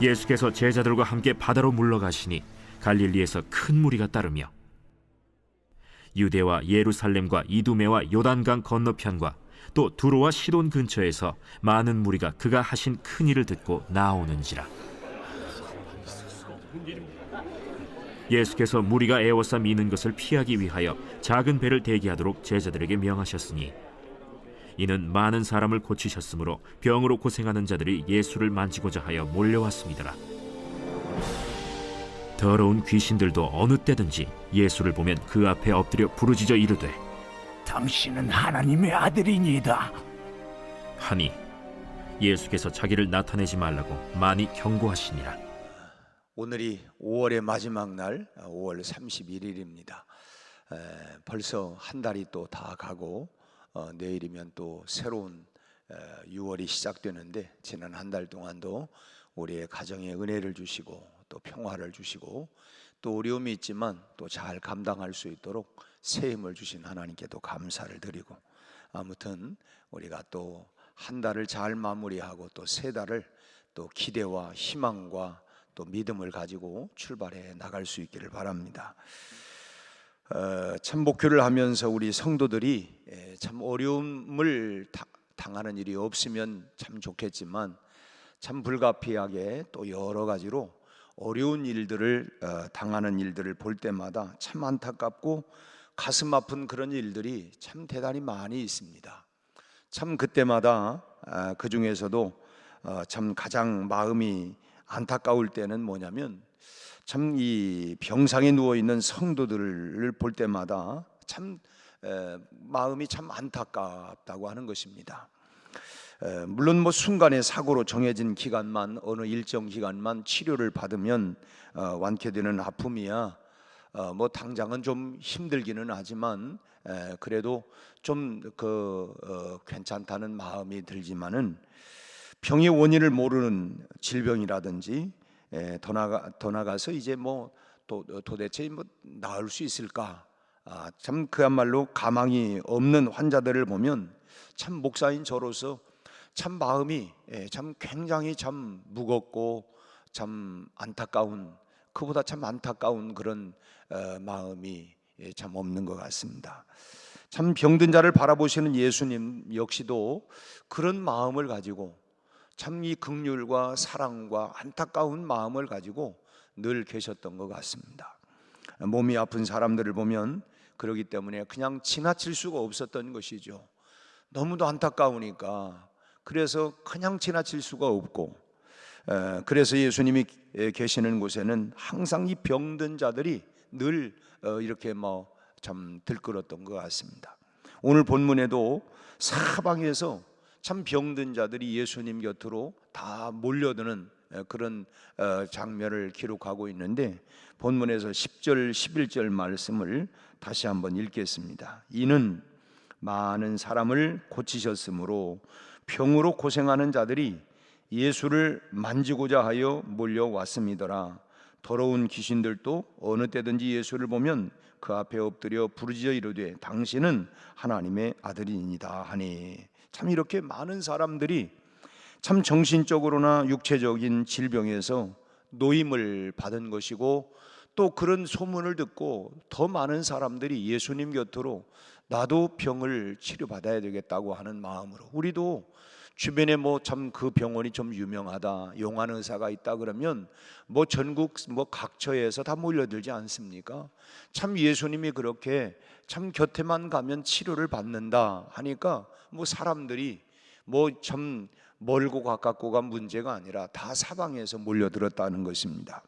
예수께서 제자들과 함께 바다로 물러가시니 갈릴리에서 큰 무리가 따르며 유대와 예루살렘과 이두메와 요단강 건너편과 또 두로와 시돈 근처에서 많은 무리가 그가 하신 큰 일을 듣고 나오는지라. 예수께서 무리가 에워싸 미는 것을 피하기 위하여 작은 배를 대기하도록 제자들에게 명하셨으니 이는 많은 사람을 고치셨으므로 병으로 고생하는 자들이 예수를 만지고자 하여 몰려왔습니다. 더러운 귀신들도 어느 때든지 예수를 보면 그 앞에 엎드려 부르짖어 이르되 당신은 하나님의 아들이니이다 하니 예수께서 자기를 나타내지 말라고 많이 경고하시니라. 오늘이 5월의 마지막 날 5월 31일입니다. 벌써 한 달이 또 다 가고 내일이면 또 새로운 6월이 시작되는데 지난 한 달 동안도 우리의 가정에 은혜를 주시고 또 평화를 주시고 또 어려움이 있지만 또 잘 감당할 수 있도록 새 힘을 주신 하나님께도 감사를 드리고, 아무튼 우리가 또 한 달을 잘 마무리하고 또 새 달을 또 기대와 희망과 또 믿음을 가지고 출발해 나갈 수 있기를 바랍니다. 참 목회를 하면서 우리 성도들이 참 어려움을 당하는 일이 없으면 참 좋겠지만 참 불가피하게 또 여러 가지로 어려운 일들을 당하는 일들을 볼 때마다 참 안타깝고 가슴 아픈 그런 일들이 참 대단히 많이 있습니다. 참 그때마다 그 중에서도 참 가장 마음이 안타까울 때는 뭐냐면 참 이 병상에 누워 있는 성도들을 볼 때마다 참 마음이 참 안타깝다고 하는 것입니다. 물론 뭐 순간의 사고로 정해진 기간만 어느 일정 기간만 치료를 받으면 완쾌되는 아픔이야 뭐 당장은 좀 힘들기는 하지만 그래도 좀 괜찮다는 마음이 들지만은 병의 원인을 모르는 질병이라든지 더 나가서 이제 뭐 도대체 뭐 나을 수 있을까? 참 그야말로 가망이 없는 환자들을 보면 참 목사인 저로서 참 마음이 참 굉장히 참 무겁고 참 안타까운, 그보다 참 안타까운 그런 마음이 참 없는 것 같습니다. 참 병든 자를 바라보시는 예수님 역시도 그런 마음을 가지고 참 이 긍휼과 사랑과 안타까운 마음을 가지고 늘 계셨던 것 같습니다. 몸이 아픈 사람들을 보면 그러기 때문에 그냥 지나칠 수가 없었던 것이죠. 너무도 안타까우니까 그래서 그냥 지나칠 수가 없고, 그래서 예수님이 계시는 곳에는 항상 이 병든 자들이 늘 이렇게 뭐 참 들끓었던 것 같습니다. 오늘 본문에도 사방에서 참 병든 자들이 예수님 곁으로 다 몰려드는 그런 장면을 기록하고 있는데, 본문에서 10절 11절 말씀을 다시 한번 읽겠습니다. 이는 많은 사람을 고치셨으므로 병으로 고생하는 자들이 예수를 만지고자 하여 몰려왔음이더라. 더러운 귀신들도 어느 때든지 예수를 보면 그 앞에 엎드려 부르짖어 이르되 당신은 하나님의 아들이니이다 하니, 참 이렇게 많은 사람들이 참 정신적으로나 육체적인 질병에서 노임을 받은 것이고, 또 그런 소문을 듣고 더 많은 사람들이 예수님 곁으로 나도 병을 치료받아야 되겠다고 하는 마음으로, 우리도 주변에 뭐 참 그 병원이 좀 유명하다, 용안 의사가 있다 그러면 뭐 전국 뭐 각처에서 다 몰려들지 않습니까? 참 예수님이 그렇게 참 곁에만 가면 치료를 받는다 하니까 뭐 사람들이 뭐 참 멀고 가깝고가 문제가 아니라 다 사방에서 몰려들었다는 것입니다.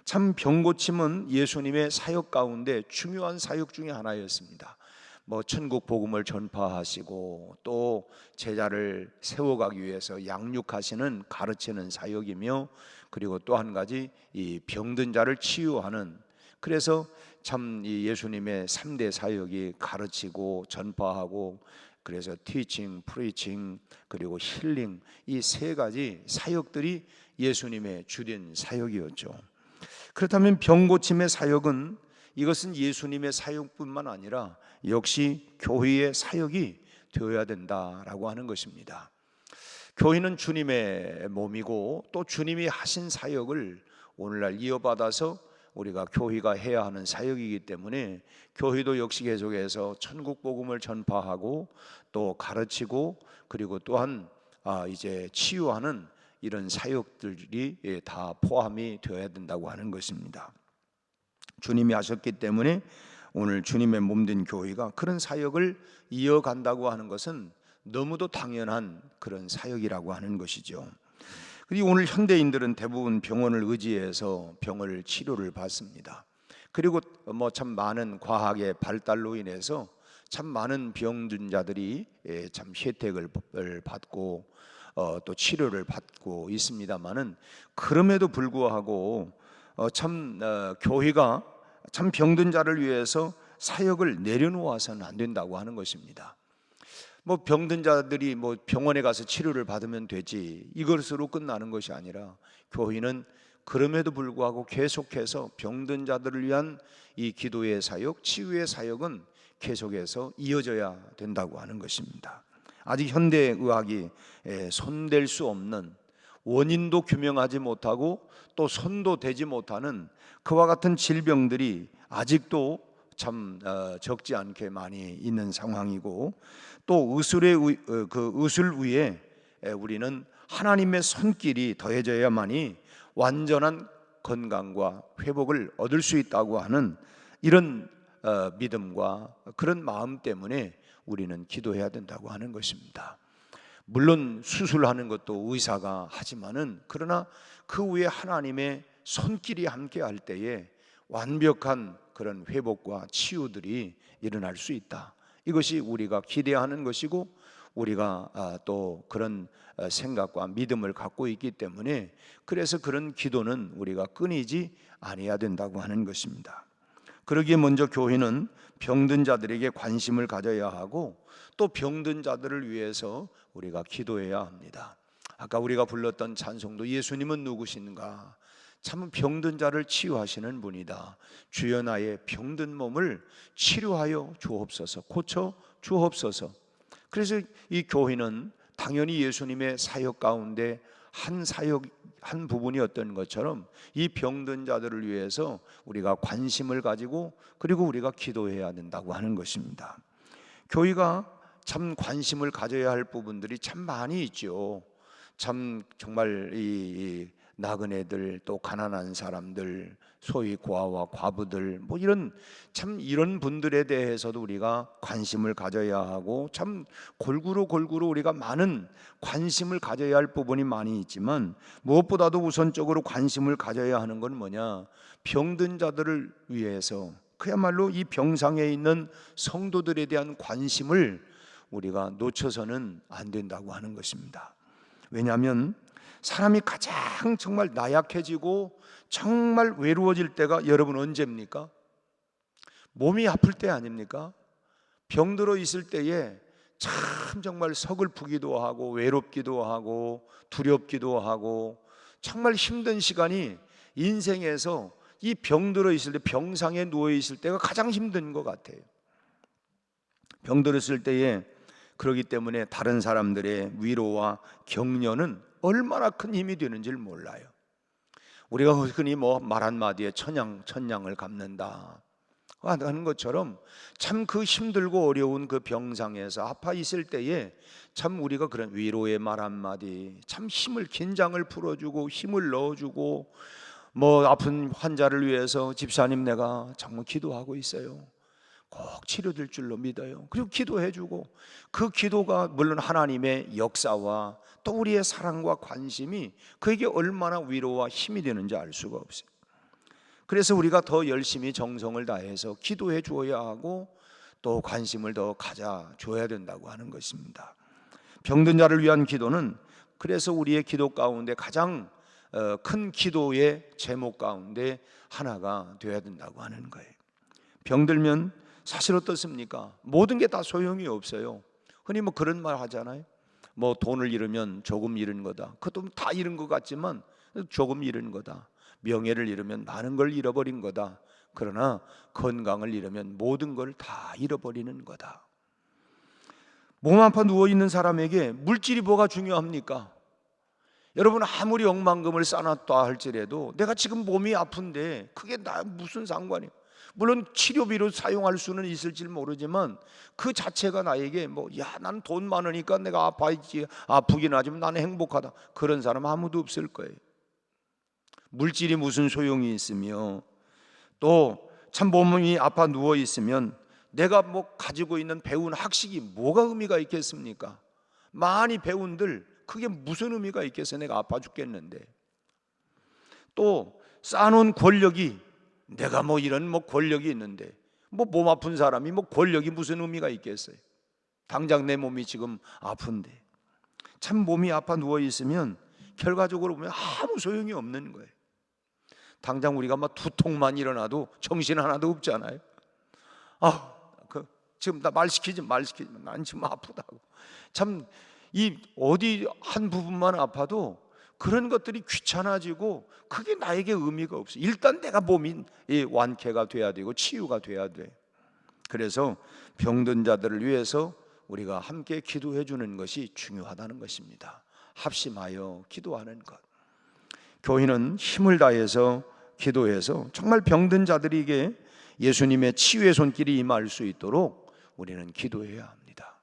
참 병고침은 예수님의 사역 가운데 중요한 사역 중에 하나였습니다. 뭐 천국 복음을 전파하시고 또 제자를 세워가기 위해서 양육하시는 가르치는 사역이며, 그리고 또 한 가지 이 병든 자를 치유하는, 그래서 참 이 예수님의 3대 사역이 가르치고 전파하고, 그래서 티칭, 프리칭, 그리고 힐링, 이 세 가지 사역들이 예수님의 주된 사역이었죠. 그렇다면 병고침의 사역은, 이것은 예수님의 사역뿐만 아니라 역시 교회의 사역이 되어야 된다라고 하는 것입니다. 교회는 주님의 몸이고 또 주님이 하신 사역을 오늘날 이어받아서 우리가 교회가 해야 하는 사역이기 때문에 교회도 역시 계속해서 천국 복음을 전파하고 또 가르치고 그리고 또한 이제 치유하는 이런 사역들이 다 포함이 되어야 된다고 하는 것입니다. 주님이 하셨기 때문에 오늘 주님의 몸된 교회가 그런 사역을 이어간다고 하는 것은 너무도 당연한 그런 사역이라고 하는 것이죠. 그리고 오늘 현대인들은 대부분 병원을 의지해서 병을 치료를 받습니다. 그리고 뭐 참 많은 과학의 발달로 인해서 참 많은 병든 자들이 참 혜택을 받고 또 치료를 받고 있습니다만은 그럼에도 불구하고 교회가 참 병든 자를 위해서 사역을 내려놓아서는 안 된다고 하는 것입니다. 뭐 병든 자들이 뭐 병원에 가서 치료를 받으면 되지 이것으로 끝나는 것이 아니라 교회는 그럼에도 불구하고 계속해서 병든 자들을 위한 이 기도의 사역, 치유의 사역은 계속해서 이어져야 된다고 하는 것입니다. 아직 현대의학이 손댈 수 없는, 원인도 규명하지 못하고 또 손도 대지 못하는 그와 같은 질병들이 아직도 참 적지 않게 많이 있는 상황이고, 또 그 의술 위에 우리는 하나님의 손길이 더해져야만이 완전한 건강과 회복을 얻을 수 있다고 하는 이런 믿음과 그런 마음 때문에 우리는 기도해야 된다고 하는 것입니다. 물론 수술하는 것도 의사가 하지만은 그러나 그 위에 하나님의 손길이 함께 할 때에 완벽한 그런 회복과 치유들이 일어날 수 있다. 이것이 우리가 기대하는 것이고 우리가 또 그런 생각과 믿음을 갖고 있기 때문에 그래서 그런 기도는 우리가 끊이지 아니해야 된다고 하는 것입니다. 그러기에 먼저 교회는 병든 자들에게 관심을 가져야 하고 또 병든 자들을 위해서 우리가 기도해야 합니다. 아까 우리가 불렀던 찬송도 예수님은 누구신가? 참 병든 자를 치유하시는 분이다. 주여 나의 병든 몸을 치료하여 주옵소서, 고쳐 주옵소서. 그래서 이 교회는 당연히 예수님의 사역 가운데 한 부분이었던 것처럼 이 병든 자들을 위해서 우리가 관심을 가지고 그리고 우리가 기도해야 된다고 하는 것입니다. 교회가 참 관심을 가져야 할 부분들이 참 많이 있죠. 참 정말 이 나그네들, 또 가난한 사람들, 소위 고아와 과부들, 뭐 이런 분들에 대해서도 우리가 관심을 가져야 하고 참 골고루 우리가 많은 관심을 가져야 할 부분이 많이 있지만 무엇보다도 우선적으로 관심을 가져야 하는 건 뭐냐? 병든 자들을 위해서 그야말로 이 병상에 있는 성도들에 대한 관심을 우리가 놓쳐서는 안 된다고 하는 것입니다. 왜냐하면 사람이 가장 정말 나약해지고 정말 외로워질 때가 여러분 언제입니까? 몸이 아플 때 아닙니까? 병들어 있을 때에 참 정말 서글프기도 하고 외롭기도 하고 두렵기도 하고 정말 힘든 시간이 인생에서 이 병들어 있을 때, 병상에 누워 있을 때가 가장 힘든 것 같아요. 병들었을 때에 그렇기 때문에 다른 사람들의 위로와 격려는 얼마나 큰 힘이 되는지를 몰라요. 우리가 흔히 뭐 말 한마디에 천냥을 갚는다 하는 것처럼 참 그 힘들고 어려운 그 병상에서 아파 있을 때에 참 우리가 그런 위로의 말 한마디, 참 긴장을 풀어주고 힘을 넣어주고, 뭐 아픈 환자를 위해서 집사님 내가 정말 기도하고 있어요, 꼭 치료될 줄로 믿어요. 그리고 기도해주고, 그 기도가 물론 하나님의 역사와 또 우리의 사랑과 관심이 그에게 얼마나 위로와 힘이 되는지 알 수가 없어요. 그래서 우리가 더 열심히 정성을 다해서 기도해 주어야 하고 또 관심을 더 가져줘야 된다고 하는 것입니다. 병든 자를 위한 기도는 그래서 우리의 기도 가운데 가장 큰 기도의 제목 가운데 하나가 되어야 된다고 하는 거예요. 병들면 사실 어떻습니까? 모든 게 다 소용이 없어요. 흔히 뭐 그런 말 하잖아요. 뭐 돈을 잃으면 조금 잃은 거다. 그것도 다 잃은 것 같지만 조금 잃은 거다. 명예를 잃으면 많은 걸 잃어버린 거다. 그러나 건강을 잃으면 모든 걸 다 잃어버리는 거다. 몸 아파 누워있는 사람에게 물질이 뭐가 중요합니까? 여러분, 아무리 억만금을 쌓았다 할지라도 내가 지금 몸이 아픈데 그게 나 무슨 상관이에요? 물론 치료비로 사용할 수는 있을지 모르지만 그 자체가 나에게 난 돈 많으니까 내가 아프긴 하지만 나는 행복하다, 그런 사람 아무도 없을 거예요. 물질이 무슨 소용이 있으며, 또 참 몸이 아파 누워 있으면 내가 가지고 있는 배운 학식이 뭐가 의미가 있겠습니까? 많이 배운들 그게 무슨 의미가 있겠어요? 내가 아파 죽겠는데. 또 쌓아놓은 권력이, 내가 이런 권력이 있는데 몸 아픈 사람이 권력이 무슨 의미가 있겠어요? 당장 내 몸이 지금 아픈데. 참 몸이 아파 누워 있으면 결과적으로 보면 아무 소용이 없는 거예요. 당장 우리가 두통만 일어나도 정신 하나도 없잖아요. 지금 나 말 시키지 난 지금 아프다고. 참 이 어디 한 부분만 아파도 그런 것들이 귀찮아지고 그게 나에게 의미가 없어. 일단 내가 몸이 완쾌가 돼야 되고 치유가 돼야 돼. 그래서 병든 자들을 위해서 우리가 함께 기도해 주는 것이 중요하다는 것입니다. 합심하여 기도하는 것. 교회는 힘을 다해서 기도해서 정말 병든 자들에게 예수님의 치유의 손길이 임할 수 있도록 우리는 기도해야 합니다.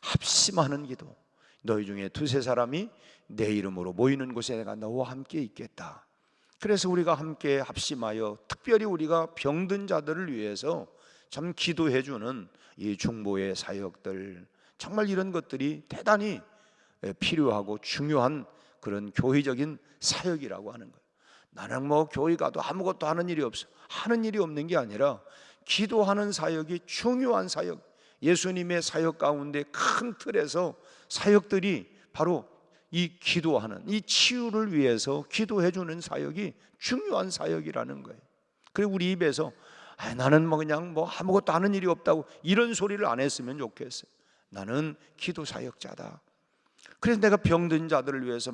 합심하는 기도. 너희 중에 두세 사람이 내 이름으로 모이는 곳에 내가 너와 함께 있겠다. 그래서 우리가 함께 합심하여 특별히 우리가 병든 자들을 위해서 참 기도해 주는 이 중보의 사역들, 정말 이런 것들이 대단히 필요하고 중요한 그런 교회적인 사역이라고 하는 거예요. 나는 교회 가도 아무것도 하는 일이 없어. 하는 일이 없는 게 아니라 기도하는 사역이 중요한 사역, 예수님의 사역 가운데 큰 틀에서 사역들이 바로 이 기도하는, 이 치유를 위해서 기도해 주는 사역이 중요한 사역이라는 거예요. 그리고 우리 입에서 나는 그냥 아무것도 하는 일이 없다고 이런 소리를 안 했으면 좋겠어요. 나는 기도 사역자다. 그래서 내가 병든 자들을 위해서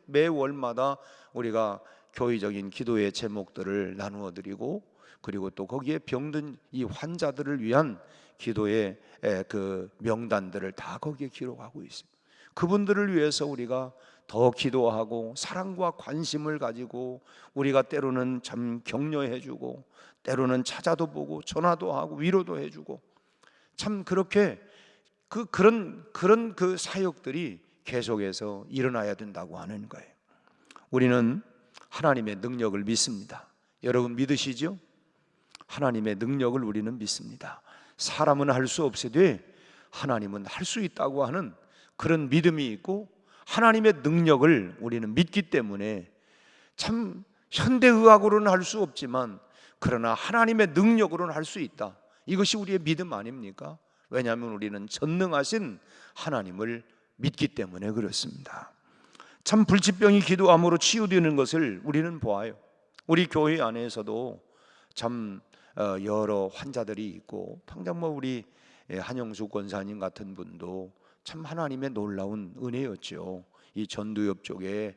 매월마다 우리가 교회적인 기도의 제목들을 나누어 드리고, 그리고 또 거기에 병든 이 환자들을 위한 기도의 그 명단들을 다 거기에 기록하고 있어요. 그분들을 위해서 우리가 더 기도하고 사랑과 관심을 가지고 우리가 때로는 참 격려해 주고, 때로는 찾아도 보고 전화도 하고 위로도 해 주고, 참 그렇게 그런 그 사역들이 계속해서 일어나야 된다고 하는 거예요. 우리는 하나님의 능력을 믿습니다. 여러분 믿으시죠? 하나님의 능력을 우리는 믿습니다. 사람은 할 수 없으되 하나님은 할 수 있다고 하는 그런 믿음이 있고, 하나님의 능력을 우리는 믿기 때문에 참 현대의학으로는 할 수 없지만 그러나 하나님의 능력으로는 할 수 있다. 이것이 우리의 믿음 아닙니까? 왜냐하면 우리는 전능하신 하나님을 믿기 때문에 그렇습니다. 참 불치병이 기도함으로 치유되는 것을 우리는 보아요. 우리 교회 안에서도 참 여러 환자들이 있고, 당장 우리 한영수 권사님 같은 분도 참 하나님의 놀라운 은혜였죠. 이 전두엽 쪽에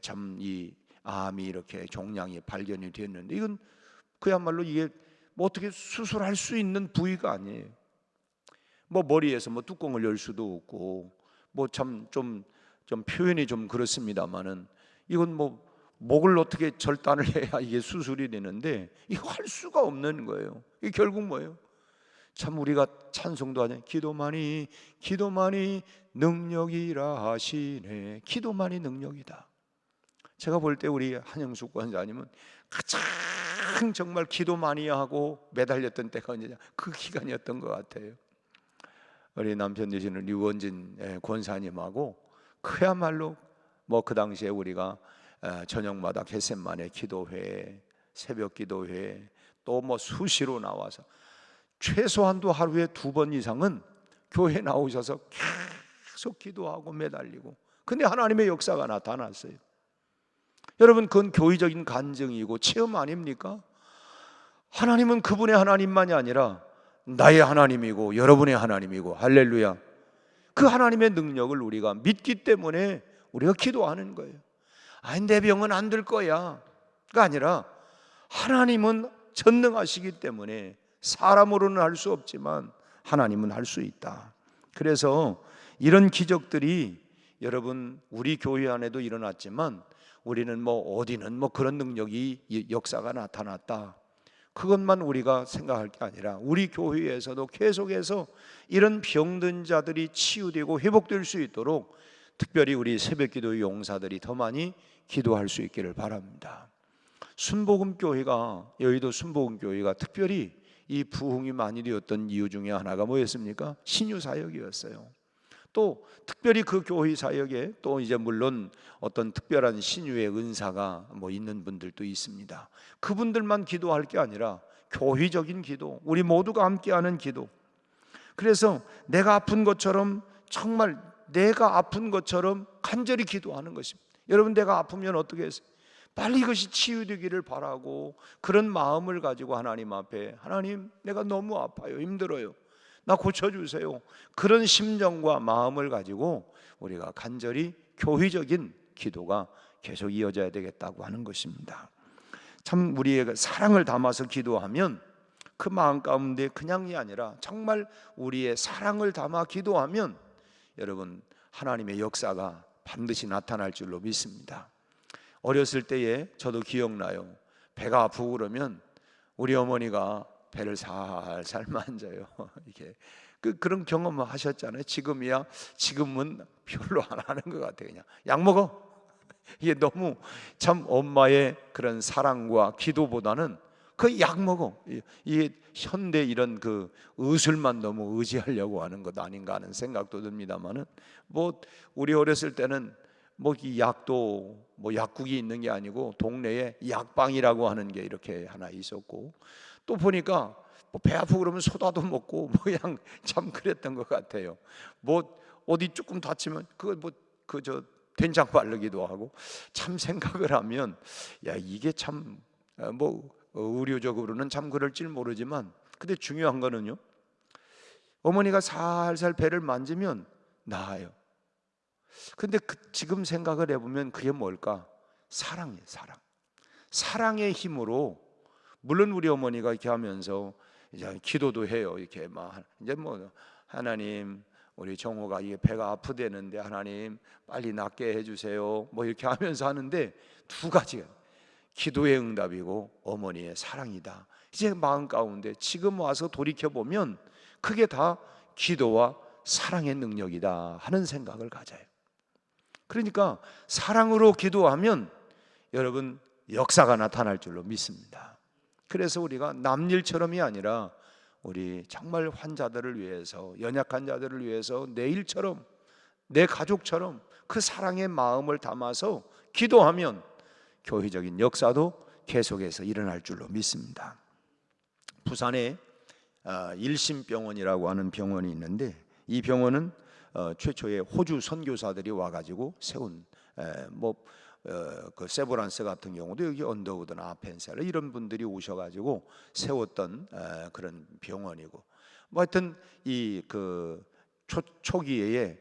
참 이 암이 이렇게 종양이 발견이 됐는데, 이건 그야말로 이게 어떻게 수술할 수 있는 부위가 아니에요. 머리에서 뚜껑을 열 수도 없고, 좀 표현이 좀 그렇습니다만은 이건 목을 어떻게 절단을 해야 이게 수술이 되는데 이거 할 수가 없는 거예요. 이게 결국 뭐예요? 참 우리가 찬송도 하잖아요. 기도만이 능력이라 하시네. 기도만이 능력이다. 제가 볼 때 우리 한영숙 권사님은 가장 정말 기도 많이 하고 매달렸던 때가 언제냐, 그 기간이었던 것 같아요. 우리 남편 되시는 류원진 권사님하고 그야말로 그 당시에 우리가 저녁마다 겟셋만의 기도회, 새벽 기도회, 또 수시로 나와서 최소한도 하루에 2번 이상은 교회 나오셔서 계속 기도하고 매달리고, 근데 하나님의 역사가 나타났어요. 여러분, 그건 교회적인 간증이고 체험 아닙니까? 하나님은 그분의 하나님만이 아니라 나의 하나님이고 여러분의 하나님이고, 할렐루야. 그 하나님의 능력을 우리가 믿기 때문에 우리가 기도하는 거예요. 내 병은 안 될 거야 가 아니라 하나님은 전능하시기 때문에 사람으로는 할 수 없지만 하나님은 할 수 있다. 그래서 이런 기적들이 여러분 우리 교회 안에도 일어났지만 우리는 뭐 어디는 뭐 그런 능력이 역사가 나타났다, 그것만 우리가 생각할 게 아니라 우리 교회에서도 계속해서 이런 병든 자들이 치유되고 회복될 수 있도록 특별히 우리 새벽기도 용사들이 더 많이 기도할 수 있기를 바랍니다. 순복음교회가, 여의도 순복음교회가 특별히 이 부흥이 많이 되었던 이유 중에 하나가 뭐였습니까? 신유 사역이었어요. 또 특별히 그 교회 사역에 또 이제 물론 어떤 특별한 신유의 은사가 뭐 있는 분들도 있습니다. 그분들만 기도할 게 아니라 교회적인 기도, 우리 모두가 함께하는 기도. 그래서 내가 아픈 것처럼, 정말 내가 아픈 것처럼 간절히 기도하는 것입니다. 여러분, 내가 아프면 어떻게 했어요? 빨리 이것이 치유되기를 바라고 그런 마음을 가지고 하나님 앞에, 하나님 내가 너무 아파요, 힘들어요, 나 고쳐주세요, 그런 심정과 마음을 가지고 우리가 간절히 교회적인 기도가 계속 이어져야 되겠다고 하는 것입니다. 참 우리의 사랑을 담아서 기도하면, 그 마음 가운데 그냥이 아니라 정말 우리의 사랑을 담아 기도하면 여러분 하나님의 역사가 반드시 나타날 줄로 믿습니다. 어렸을 때에 저도 기억나요. 배가 아프고 그러면 우리 어머니가 배를 살살 만져요. 이게 그런 경험 하셨잖아요. 지금은 별로 안 하는 것 같아요. 그냥 약 먹어. 이게 너무 참 엄마의 그런 사랑과 기도보다는 그 약 먹어, 이게 현대 이런 그 의술만 너무 의지하려고 하는 것 아닌가 하는 생각도 듭니다만은, 뭐 우리 어렸을 때는 뭐 이 약도 뭐 약국이 있는 게 아니고 동네에 약방이라고 하는 게 이렇게 하나 있었고, 또 보니까 뭐 배 아프고 그러면 소다도 먹고 뭐 그냥 참 그랬던 것 같아요. 뭐 어디 조금 다치면 그거 뭐 저 된장 바르기도 하고, 참 생각을 하면 야 이게 참 뭐 의료적으로는 참 그럴지 모르지만, 근데 중요한 거는요, 어머니가 살살 배를 만지면 나아요. 근데 지금 생각을 해보면 그게 뭘까? 사랑이에요. 사랑의 힘으로, 물론 우리 어머니가 이렇게 하면서 이제 기도도 해요. 이렇게 막 이제 뭐 하나님 우리 정호가 이게 배가 아프대는데 하나님 빨리 낫게 해주세요, 뭐 이렇게 하면서 하는데 두 가지가 기도의 응답이고 어머니의 사랑이다. 이제 마음 가운데 지금 와서 돌이켜보면 그게 다 기도와 사랑의 능력이다 하는 생각을 가져요. 그러니까 사랑으로 기도하면 여러분 역사가 나타날 줄로 믿습니다. 그래서 우리가 남일처럼이 아니라 우리 정말 환자들을 위해서, 연약한 자들을 위해서 내 일처럼, 내 가족처럼 그 사랑의 마음을 담아서 기도하면 교회적인 역사도 계속해서 일어날 줄로 믿습니다. 부산에 일심병원이라고 하는 병원이 있는데, 이 병원은 최초의 호주 선교사들이 와가지고 세운 그 세브란스 같은 경우도 여기 언더우드나 아펜셀 이런 분들이 오셔가지고 세웠던 그런 병원이고, 뭐 하여튼 이 그 초기에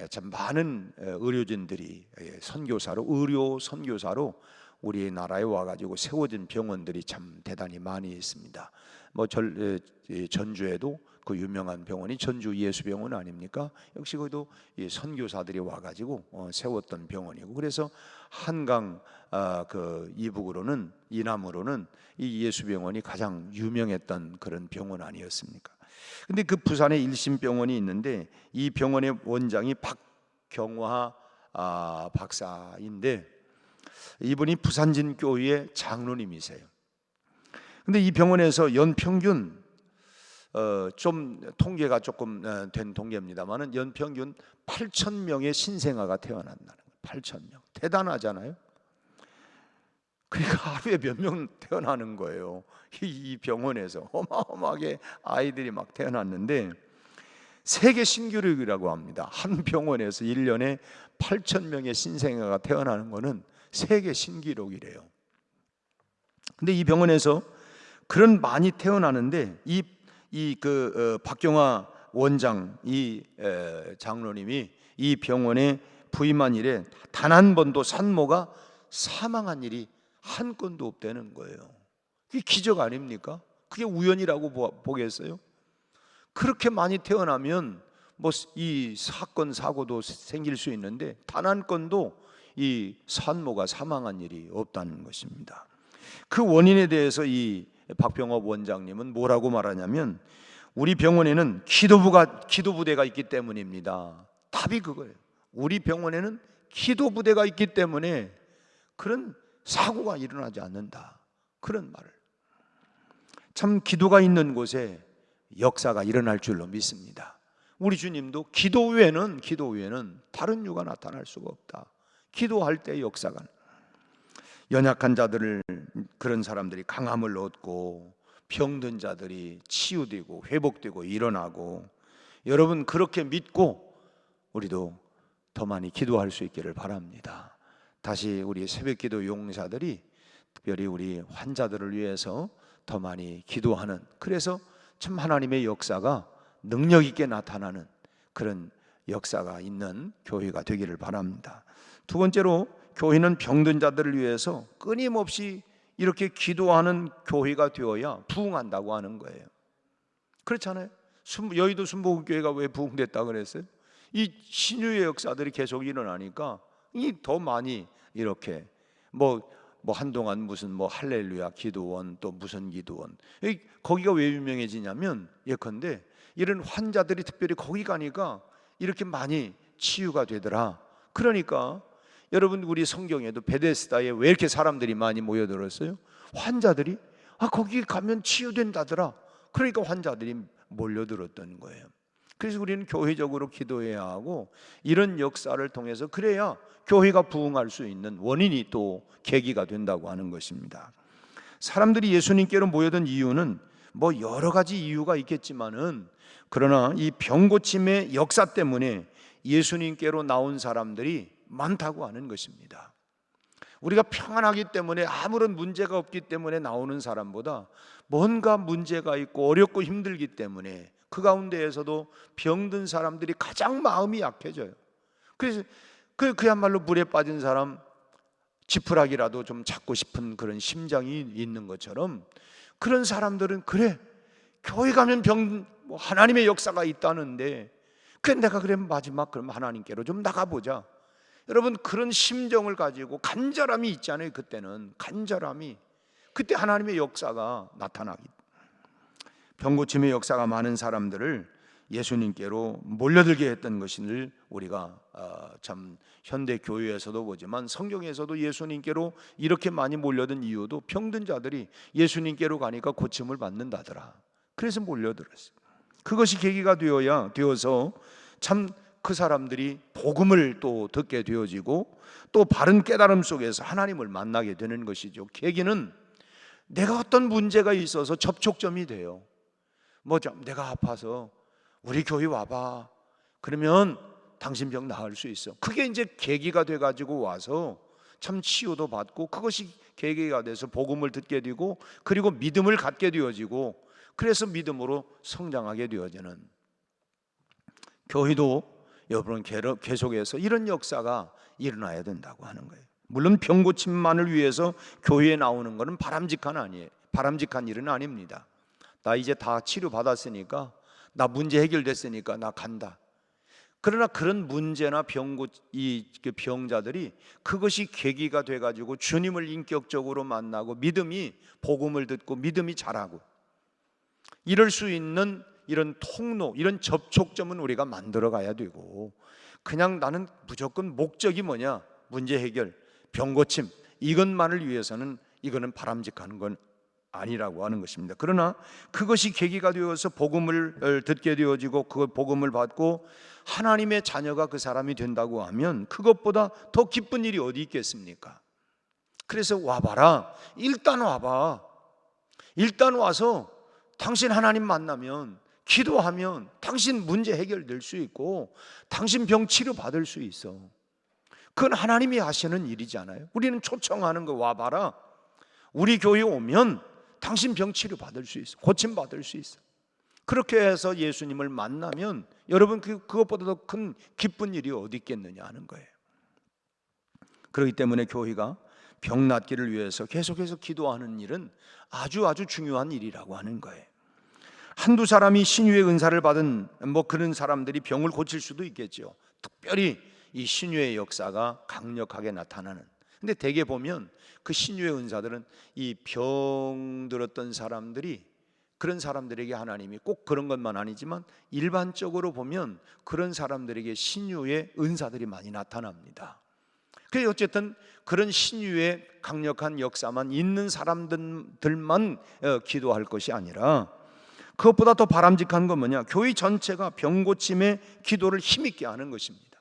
참 많은 의료진들이 선교사로, 의료 선교사로 우리나라에 와가지고 세워진 병원들이 참 대단히 많이 있습니다. 뭐 전주에도 그 유명한 병원이 전주 예수병원 아닙니까? 역시 거기도 선교사들이 와가지고 세웠던 병원이고, 그래서 한강 그 이북으로는, 이남으로는 이 예수병원이 가장 유명했던 그런 병원 아니었습니까? 근데 그 부산에 일심병원이 있는데 이 병원의 원장이 박경화 박사인데, 이분이 부산진 교회의 장로님이세요. 근데 이 병원에서 연평균 좀 통계가 조금 된 통계입니다만은 연평균 8,000명의 신생아가 태어난다는 거예요. 8,000명. 대단하잖아요. 그러니까 하루에 몇 명 태어나는 거예요. 이 병원에서 어마어마하게 아이들이 막 태어났는데, 세계 신기록이라고 합니다. 한 병원에서 1년에 8,000명의 신생아가 태어나는 거는 세계 신기록이래요. 근데 이 병원에서 그런 많이 태어나는데 박경화 원장, 이 장로님이 이 병원에 부임한 이래 단 한 번도 산모가 사망한 일이 한 건도 없다는 거예요. 그게 기적 아닙니까? 그게 우연이라고 보겠어요? 그렇게 많이 태어나면 뭐 이 사건 사고도 생길 수 있는데 단 한 건도 이 산모가 사망한 일이 없다는 것입니다. 그 원인에 대해서 이 박병업 원장님은 뭐라고 말하냐면 우리 병원에는 기도부대가 있기 때문입니다. 답이 그거예요. 우리 병원에는 기도부대가 있기 때문에 그런 사고가 일어나지 않는다. 그런 말을. 참 기도가 있는 곳에 역사가 일어날 줄로 믿습니다. 우리 주님도 기도 외에는 다른 이유가 나타날 수가 없다. 기도할 때 역사가, 연약한 자들을, 그런 사람들이 강함을 얻고 병든 자들이 치유되고 회복되고 일어나고, 여러분 그렇게 믿고 우리도 더 많이 기도할 수 있기를 바랍니다. 다시 우리 새벽기도 용사들이 특별히 우리 환자들을 위해서 더 많이 기도하는, 그래서 참 하나님의 역사가 능력 있게 나타나는 그런 역사가 있는 교회가 되기를 바랍니다. 두 번째로, 교회는 병든 자들을 위해서 끊임없이 이렇게 기도하는 교회가 되어야 부흥한다고 하는 거예요. 그렇잖아요. 여의도 순복음교회가 왜 부흥됐다 그랬어요? 이 신유의 역사들이 계속 일어나니까 이 더 많이 이렇게 뭐 한동안 무슨 할렐루야 기도원, 또 무슨 기도원, 거기가 왜 유명해지냐면 예컨대 이런 환자들이 특별히 거기 가니까 이렇게 많이 치유가 되더라. 그러니까 여러분 우리 성경에도 베데스다에 왜 이렇게 사람들이 많이 모여들었어요? 환자들이 거기 가면 치유된다더라. 그러니까 환자들이 몰려들었던 거예요. 그래서 우리는 교회적으로 기도해야 하고, 이런 역사를 통해서 그래야 교회가 부흥할 수 있는 원인이 또 계기가 된다고 하는 것입니다. 사람들이 예수님께로 모여든 이유는 여러 가지 이유가 있겠지만은, 그러나 이 병고침의 역사 때문에 예수님께로 나온 사람들이 많다고 하는 것입니다. 우리가 평안하기 때문에, 아무런 문제가 없기 때문에 나오는 사람보다 뭔가 문제가 있고 어렵고 힘들기 때문에 그 가운데에서도 병든 사람들이 가장 마음이 약해져요. 그래서 그야말로 물에 빠진 사람 지푸라기라도 좀 잡고 싶은 그런 심정이 있는 것처럼, 그런 사람들은 그래 교회 가면 하나님의 역사가 있다는데 내가 마지막 그럼 하나님께로 좀 나가보자. 여러분 그런 심정을 가지고 간절함이 있잖아요. 그때는 간절함이, 그때 하나님의 역사가 나타나기, 병고침의 역사가 많은 사람들을 예수님께로 몰려들게 했던 것을 우리가 참 현대 교회에서도 보지만 성경에서도 예수님께로 이렇게 많이 몰려든 이유도 병든 자들이 예수님께로 가니까 고침을 받는다더라. 그래서 몰려들었어요. 그것이 계기가 되어서 참 그 사람들이 복음을 또 듣게 되어지고 또 바른 깨달음 속에서 하나님을 만나게 되는 것이죠. 계기는 내가 어떤 문제가 있어서 접촉점이 돼요. 내가 아파서 우리 교회 와봐. 그러면 당신 병 나을 수 있어. 그게 이제 계기가 돼가지고 와서 참 치유도 받고, 그것이 계기가 돼서 복음을 듣게 되고, 그리고 믿음을 갖게 되어지고, 그래서 믿음으로 성장하게 되어지는, 교회도 여러분 계속해서 이런 역사가 일어나야 된다고 하는 거예요. 물론 병고침만을 위해서 교회에 나오는 것은 바람직한 일은 아닙니다. 나 이제 다 치료받았으니까, 나 문제 해결됐으니까 나 간다. 그러나 그런 문제나 병자들이 그것이 계기가 돼가지고 주님을 인격적으로 만나고 믿음이, 복음을 듣고 믿음이 자라고, 이럴 수 있는 이런 통로, 이런 접촉점은 우리가 만들어 가야 되고, 그냥 나는 무조건 목적이 뭐냐, 문제 해결, 병고침, 이것만을 위해서는 이거는 바람직한 건 아니라고 하는 것입니다. 그러나 그것이 계기가 되어서 복음을 듣게 되어지고 그 복음을 받고 하나님의 자녀가 그 사람이 된다고 하면 그것보다 더 기쁜 일이 어디 있겠습니까? 그래서 와봐라. 일단 와봐. 일단 와서 당신 하나님 만나면, 기도하면 당신 문제 해결될 수 있고 당신 병 치료 받을 수 있어. 그건 하나님이 하시는 일이잖아요. 우리는 초청하는 거, 와봐라. 우리 교회 오면 당신 병 치료 받을 수 있어. 고침 받을 수 있어. 그렇게 해서 예수님을 만나면 여러분 그것보다 더 큰 기쁜 일이 어디 있겠느냐 하는 거예요. 그렇기 때문에 교회가 병 낫기를 위해서 계속해서 기도하는 일은 아주 중요한 일이라고 하는 거예요. 한두 사람이 신유의 은사를 받은 그런 사람들이 병을 고칠 수도 있겠죠. 특별히 이 신유의 역사가 강력하게 나타나는. 근데 대개 보면 그 신유의 은사들은 이 병들었던 사람들이, 그런 사람들에게 하나님이 꼭 그런 것만 아니지만 일반적으로 보면 그런 사람들에게 신유의 은사들이 많이 나타납니다. 그래서 어쨌든 그런 신유의 강력한 역사만 있는 사람들만 기도할 것이 아니라, 그것보다 더 바람직한 건 뭐냐? 교회 전체가 병고침의 기도를 힘있게 하는 것입니다.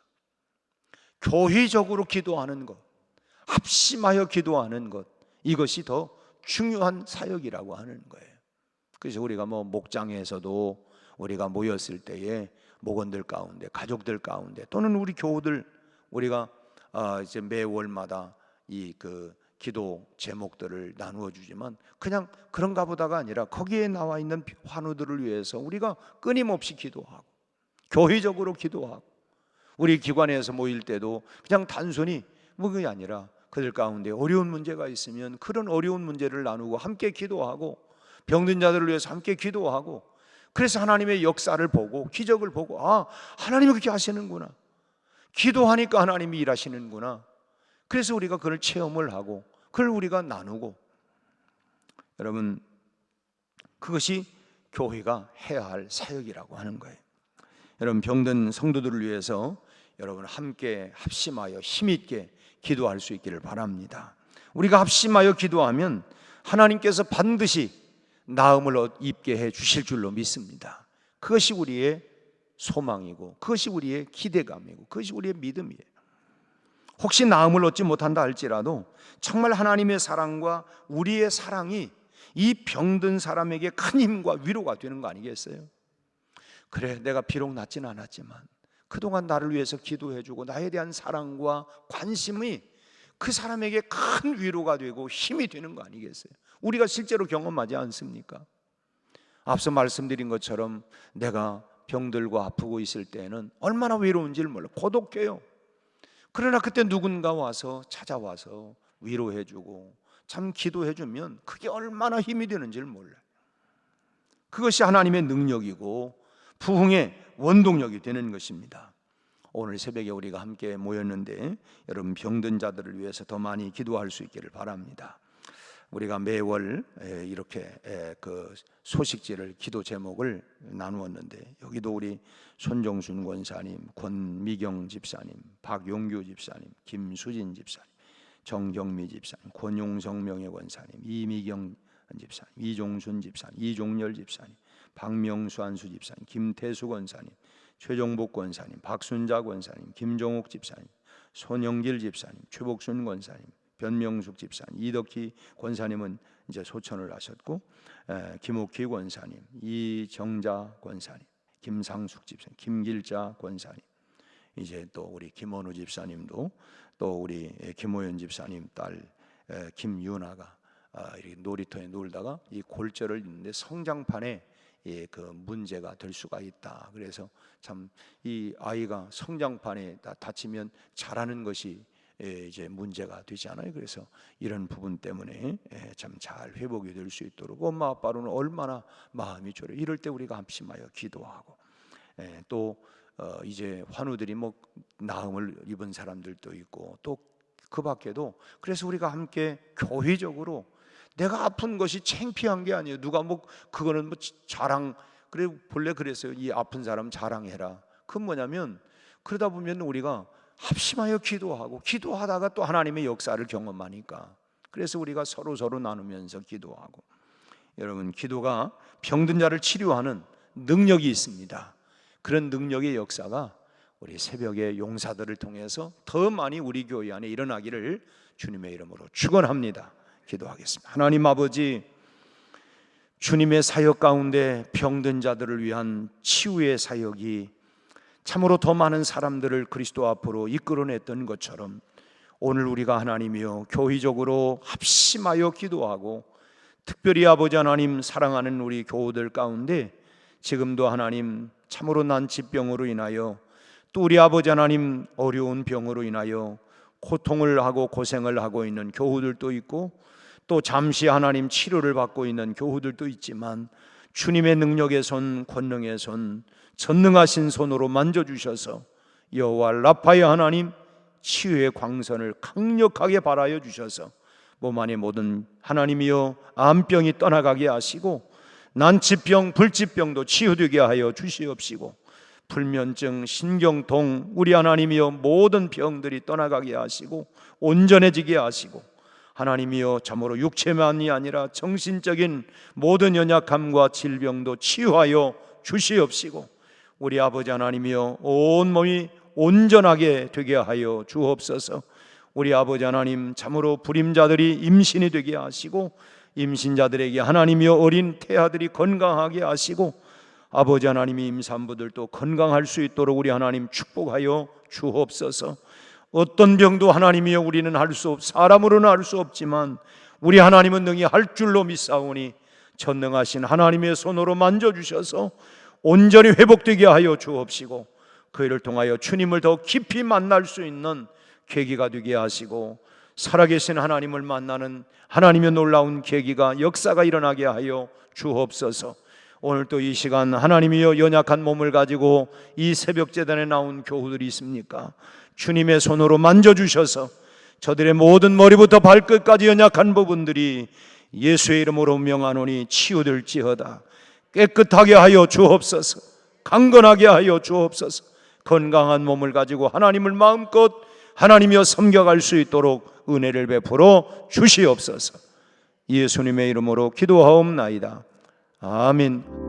교회적으로 기도하는 것, 합심하여 기도하는 것, 이것이 더 중요한 사역이라고 하는 거예요. 그래서 우리가 목장에서도 우리가 모였을 때에 목원들 가운데, 가족들 가운데, 또는 우리 교우들, 우리가 이제 매월마다 이 기도 제목들을 나누어 주지만 그냥 그런가 보다가 아니라 거기에 나와 있는 환우들을 위해서 우리가 끊임없이 기도하고, 교회적으로 기도하고, 우리 기관에서 모일 때도 그냥 단순히 그게 아니라 그들 가운데 어려운 문제가 있으면 그런 어려운 문제를 나누고 함께 기도하고, 병든 자들을 위해서 함께 기도하고, 그래서 하나님의 역사를 보고 기적을 보고, 하나님이 그렇게 하시는구나, 기도하니까 하나님이 일하시는구나, 그래서 우리가 그걸 체험을 하고 그걸 우리가 나누고. 여러분, 그것이 교회가 해야 할 사역이라고 하는 거예요. 여러분, 병든 성도들을 위해서 여러분 함께 합심하여 힘있게 기도할 수 있기를 바랍니다. 우리가 합심하여 기도하면 하나님께서 반드시 나음을 입게 해 주실 줄로 믿습니다. 그것이 우리의 소망이고, 그것이 우리의 기대감이고, 그것이 우리의 믿음이에요. 혹시 나음을 얻지 못한다 할지라도 정말 하나님의 사랑과 우리의 사랑이 이 병든 사람에게 큰 힘과 위로가 되는 거 아니겠어요? 그래, 내가 비록 낫진 않았지만 그동안 나를 위해서 기도해주고 나에 대한 사랑과 관심이 그 사람에게 큰 위로가 되고 힘이 되는 거 아니겠어요? 우리가 실제로 경험하지 않습니까? 앞서 말씀드린 것처럼 내가 병들고 아프고 있을 때는 얼마나 외로운지를 몰라, 고독해요. 그러나 그때 누군가 와서 찾아와서 위로해주고 참 기도해주면 그게 얼마나 힘이 되는지를 몰라요. 그것이 하나님의 능력이고 부흥의 원동력이 되는 것입니다. 오늘 새벽에 우리가 함께 모였는데 여러분, 병든 자들을 위해서 더 많이 기도할 수 있기를 바랍니다. 우리가 매월 이렇게 그 소식지를, 기도 제목을 나누었는데, 여기도 우리 손정순 권사님, 권미경 집사님, 박용규 집사님, 김수진 집사님, 정경미 집사님, 권용성 명예권사님, 이미경 집사님, 이종순 집사님, 이종열 집사님, 박명수 안수 집사님, 김태수 권사님, 최종복 권사님, 박순자 권사님, 김종옥 집사님, 손영길 집사님, 최복순 권사님, 변명숙 집사님, 이덕희 권사님은 이제 소천을 하셨고, 김옥희 권사님, 이정자 권사님, 김상숙 집사님, 김길자 권사님, 이제 또 우리 김원우 집사님도, 또 우리 김호연 집사님 딸 김유나가 이렇게 놀이터에 놀다가 이 골절을 있는데 성장판에 그 문제가 될 수가 있다. 그래서 참 이 아이가 성장판에 다치면 자라는 것이 이제 문제가 되지 않아요. 그래서 이런 부분 때문에 참 잘 회복이 될 수 있도록 엄마 아빠로는 얼마나 마음이 졸여. 이럴 때 우리가 합심하여 기도하고, 또 이제 환우들이 나음을 입은 사람들도 있고, 또 그 밖에도, 그래서 우리가 함께 교회적으로, 내가 아픈 것이 창피한 게 아니에요. 누가 그거는 자랑, 그래 본래 그랬어요. 이 아픈 사람 자랑해라. 그건 뭐냐면, 그러다 보면 우리가 합심하여 기도하고, 기도하다가 또 하나님의 역사를 경험하니까, 그래서 우리가 서로 나누면서 기도하고. 여러분, 기도가 병든 자를 치료하는 능력이 있습니다. 그런 능력의 역사가 우리 새벽의 용사들을 통해서 더 많이 우리 교회 안에 일어나기를 주님의 이름으로 축원합니다. 기도하겠습니다. 하나님 아버지, 주님의 사역 가운데 병든 자들을 위한 치유의 사역이 참으로 더 많은 사람들을 그리스도 앞으로 이끌어냈던 것처럼, 오늘 우리가 하나님이여 교회적으로 합심하여 기도하고, 특별히 아버지 하나님 사랑하는 우리 교우들 가운데 지금도 하나님 참으로 난疾병으로 인하여, 또 우리 아버지 하나님 어려운 병으로 인하여 고통을 하고 고생을 하고 있는 교우들도 있고, 또 잠시 하나님 치료를 받고 있는 교우들도 있지만, 주님의 능력의 손, 권능의 손, 전능하신 손으로 만져주셔서 여호와 라파의 하나님 치유의 광선을 강력하게 발하여 주셔서 몸 안의 모든 하나님이여 암병이 떠나가게 하시고 난치병, 불치병도 치유되게 하여 주시옵시고 불면증, 신경통 우리 하나님이여 모든 병들이 떠나가게 하시고 온전해지게 하시고 하나님이여 참으로 육체만이 아니라 정신적인 모든 연약함과 질병도 치유하여 주시옵시고 우리 아버지 하나님이여 온몸이 온전하게 되게 하여 주옵소서. 우리 아버지 하나님 참으로 불임자들이 임신이 되게 하시고 임신자들에게 하나님이여 어린 태아들이 건강하게 하시고 아버지 하나님이 임산부들도 건강할 수 있도록 우리 하나님 축복하여 주옵소서. 어떤 병도 하나님이여 우리는 사람으로는 할 수 없지만 우리 하나님은 능히 할 줄로 믿사오니 전능하신 하나님의 손으로 만져주셔서 온전히 회복되게 하여 주옵시고 그 일을 통하여 주님을 더 깊이 만날 수 있는 계기가 되게 하시고 살아계신 하나님을 만나는 하나님의 놀라운 계기가 역사가 일어나게 하여 주옵소서. 오늘 또 이 시간 하나님이여 연약한 몸을 가지고 이 새벽 제단에 나온 교우들이 있습니까? 주님의 손으로 만져주셔서 저들의 모든 머리부터 발끝까지 연약한 부분들이 예수의 이름으로 명하노니 치유될지어다. 깨끗하게 하여 주옵소서. 강건하게 하여 주옵소서. 건강한 몸을 가지고 하나님을 마음껏 하나님이여 섬겨갈 수 있도록 은혜를 베풀어 주시옵소서. 예수님의 이름으로 기도하옵나이다. 아멘.